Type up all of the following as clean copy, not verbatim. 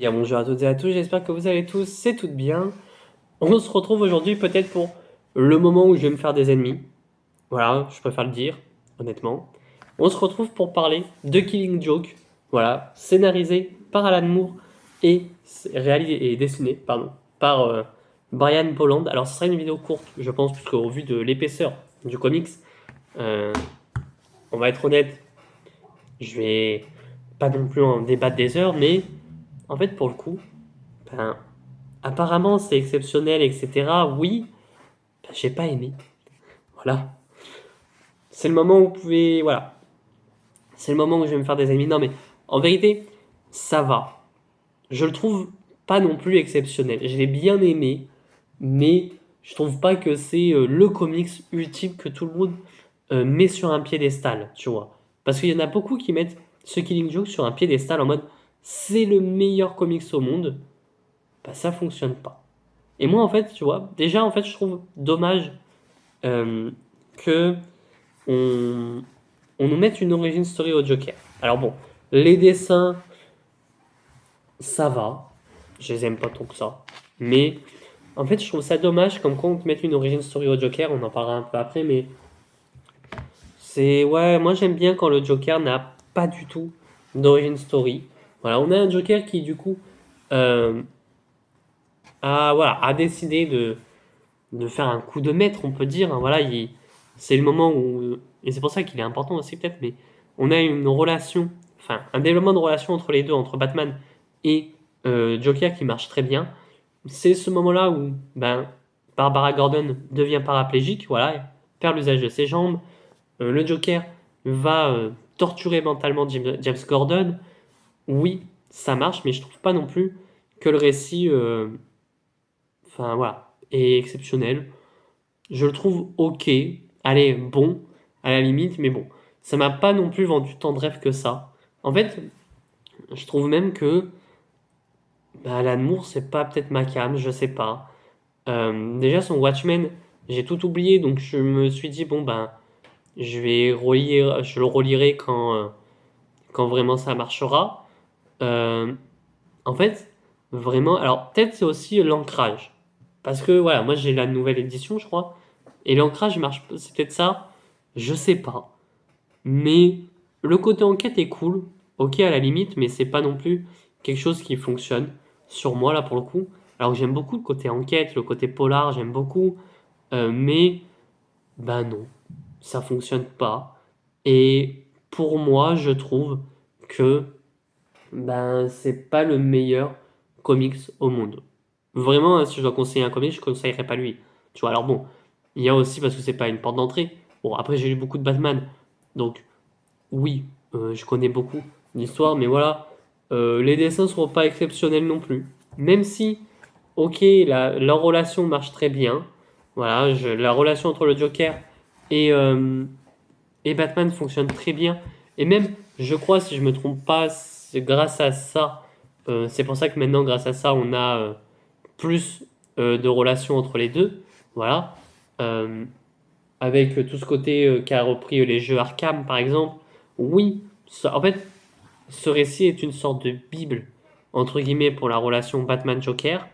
Bien, bonjour à toutes et à tous, j'espère que vous allez tous et toutes bien. On se retrouve aujourd'hui peut-être pour le moment où je vais me faire des ennemis. Voilà, je préfère le dire, honnêtement. On se retrouve pour parler de Killing Joke. Voilà, scénarisé par Alan Moore et réalisé et dessiné, pardon, par Brian Bolland. Alors, ce sera une vidéo courte, je pense, puisque au vu de l'épaisseur du comics, euh, on va être honnête, je vais pas non plus en débattre des heures, mais en fait, pour le coup, ben, apparemment, c'est exceptionnel, etc. Oui, ben, j'ai pas aimé. Voilà. C'est le moment où vous pouvez. Voilà. C'est le moment où je vais me faire des ennemis. Non, mais en vérité, ça va. Je le trouve pas non plus exceptionnel. Je l'ai bien aimé, mais je trouve pas que c'est le comics ultime que tout le monde met sur un piédestal, tu vois. Parce qu'il y en a beaucoup qui mettent ce Killing Joke sur un piédestal en mode c'est le meilleur comics au monde. Bah, ça fonctionne pas. Et moi, en fait, tu vois, déjà, en fait, je trouve dommage euh, que on, on nous mette une origin story au Joker. Alors bon, les dessins, ça va. Je les aime pas tant que ça. Mais en fait, je trouve ça dommage comme quand on te met une origin story au Joker, on en parlera un peu après, mais c'est... Ouais, moi j'aime bien quand le Joker n'a pas du tout d'origin story. Voilà, on a un Joker qui du coup euh, a décidé de faire un coup de maître, on peut dire. Hein. Voilà, c'est le moment où, et c'est pour ça qu'il est important aussi peut-être, mais on a une relation, enfin un développement de relation entre les deux, entre Batman et Joker qui marche très bien. C'est ce moment-là où ben, Barbara Gordon devient paraplégique, voilà, elle perd l'usage de ses jambes. Le Joker va torturer mentalement James Gordon. Oui, ça marche, mais je trouve pas non plus que le récit, enfin voilà, est exceptionnel. Je le trouve ok, allez, bon, à la limite, mais bon, ça m'a pas non plus vendu tant de rêves que ça. En fait, je trouve même que bah, Alan Moore, c'est pas peut-être ma came, je sais pas. Déjà, son Watchmen, j'ai tout oublié, donc je me suis dit, bon, ben, je le relirai quand vraiment ça marchera. Euh, En fait, vraiment, alors peut-être c'est aussi l'ancrage. Parce que voilà, moi j'ai la nouvelle édition, je crois, et l'ancrage marche, c'est peut-être ça, je sais pas. Mais le côté enquête est cool, ok à la limite, mais c'est pas non plus quelque chose qui fonctionne sur moi là pour le coup. Alors que j'aime beaucoup le côté enquête, le côté polar, j'aime beaucoup, mais ben non, ça fonctionne pas. Et pour moi, je trouve que ben c'est pas le meilleur comics au monde. Vraiment, hein, si je dois conseiller un comics, je conseillerais pas lui. Tu vois, alors bon, il y a aussi parce que c'est pas une porte d'entrée. Bon, après j'ai lu beaucoup de Batman, donc oui, je connais beaucoup l'histoire, mais voilà, les dessins sont pas exceptionnels non plus. Même si, ok, leur relation marche très bien. Voilà, la relation entre le Joker et, euh, et Batman fonctionne très bien. Et même, je crois, si je me trompe pas, c'est grâce à ça, c'est pour ça que maintenant, grâce à ça, on a plus de relations entre les deux. Voilà. Euh, Avec tout ce côté qu'a repris les jeux Arkham, par exemple. Oui, en fait, ce récit est une sorte de bible, entre guillemets, pour la relation Batman-Joker.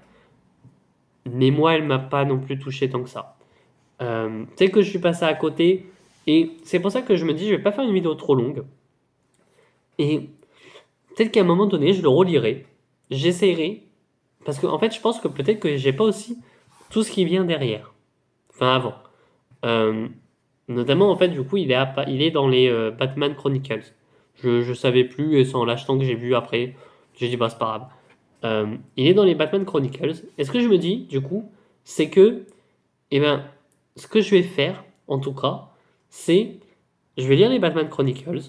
Mais moi, elle m'a pas non plus touché tant que ça. Peut-être que je suis passé à côté. Et c'est pour ça que je me dis, je vais pas faire une vidéo trop longue. Et peut-être qu'à un moment donné, je le relirai. J'essayerai. Parce que, en fait, je pense que peut-être que j'ai pas aussi tout ce qui vient derrière. Enfin, avant. Euh, Notamment, en fait, du coup, il est dans les Batman Chronicles. Je savais plus, et c'est en l'achetant que j'ai vu après. J'ai dit, bah, c'est pas grave. Il est dans les Batman Chronicles. Et ce que je me dis, du coup, c'est que, eh ben, ce que je vais faire, en tout cas, c'est, je vais lire les Batman Chronicles,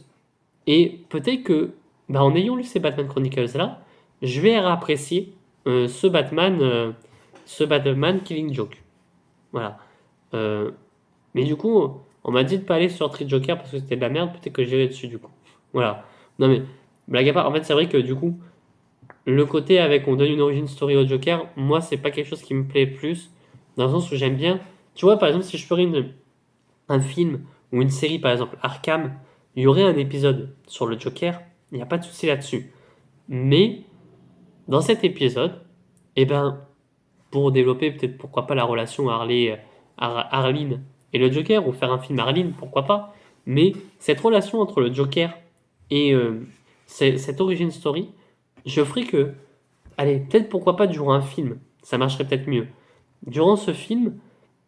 et peut-être que, bah, en ayant lu ces Batman Chronicles-là, je vais apprécier ce Batman Killing Joke. Voilà. Euh, mais du coup, on m'a dit de pas aller sur Street Joker parce que c'était de la merde, peut-être que j'irai dessus du coup. Voilà. Non mais, blague à part, en fait c'est vrai que du coup, le côté avec on donne une origin story au Joker, moi c'est pas quelque chose qui me plaît plus, dans le sens où j'aime bien. Tu vois, par exemple, si je ferais un film ou une série, par exemple Arkham, il y aurait un épisode sur le Joker, il n'y a pas de souci là-dessus. Mais dans cet épisode, eh ben, pour développer peut-être pourquoi pas la relation Arline et le Joker, ou faire un film Arline, pourquoi pas, mais cette relation entre le Joker et cette origin story, je ferai que, allez, peut-être pourquoi pas durant un film, ça marcherait peut-être mieux. Durant ce film,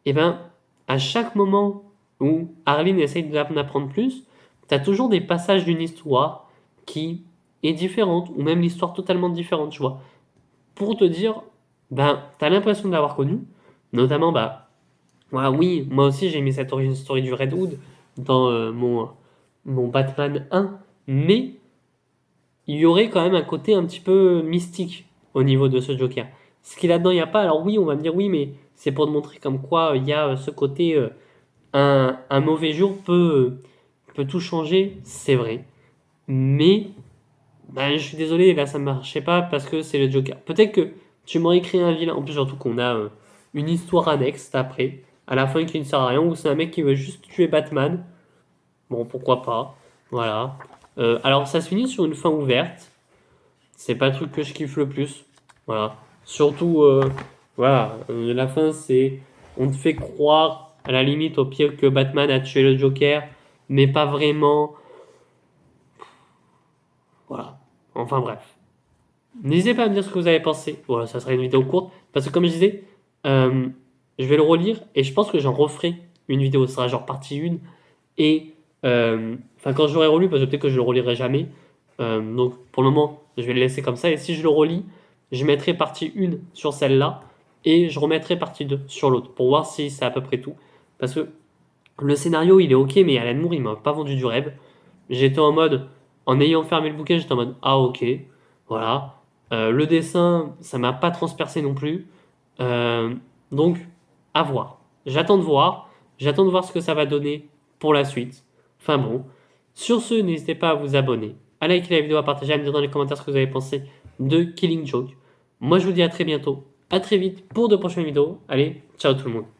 eh ben, à chaque moment où Arline essaye d'en apprendre plus, tu as toujours des passages d'une histoire qui est différente, ou même l'histoire totalement différente, tu vois. Pour te dire, ben, tu as l'impression de l'avoir connu, notamment, bah, voilà, oui, moi aussi j'ai mis cette origin story du Red Hood dans mon Batman 1, mais il y aurait quand même un côté un petit peu mystique au niveau de ce Joker. Ce qu'il a dedans, il n'y a pas. Alors oui, on va me dire oui, mais c'est pour te montrer comme quoi il y a ce côté un mauvais jour peut tout changer, c'est vrai. Mais ben, je suis désolé, là ça ne marchait pas parce que c'est le Joker. Peut-être que tu m'aurais créé un vilain, en plus surtout qu'on a une histoire annexe après, à la fin qui ne sert à rien, où c'est un mec qui veut juste tuer Batman. Bon, pourquoi pas. Voilà. Alors ça se finit sur une fin ouverte. C'est pas le truc que je kiffe le plus. Voilà. Surtout, voilà, la fin c'est. On te fait croire, à la limite, au pire, que Batman a tué le Joker, mais pas vraiment. Voilà. Enfin bref. N'hésitez pas à me dire ce que vous avez pensé. Voilà, ça serait une vidéo courte. Parce que comme je disais, euh, je vais le relire et je pense que j'en referai une vidéo. Ce sera genre partie 1. Et enfin, quand je l'aurai relu, parce que peut-être que je le relirai jamais. Donc pour le moment, je vais le laisser comme ça. Et si je le relis, je mettrai partie 1 sur celle-là. Et je remettrai partie 2 sur l'autre. Pour voir si c'est à peu près tout. Parce que le scénario, il est ok, mais Alan Moore, il m'a pas vendu du rêve. J'étais en mode, en ayant fermé le bouquin, j'étais en mode, ah ok, voilà. Le dessin, ça m'a pas transpercé non plus. Euh, donc, à voir. J'attends de voir. J'attends de voir ce que ça va donner pour la suite. Enfin bon. Sur ce, n'hésitez pas à vous abonner, à liker la vidéo, à partager, à me dire dans les commentaires ce que vous avez pensé de Killing Joke. Moi, je vous dis à très bientôt. À très vite pour de prochaines vidéos. Allez, ciao tout le monde.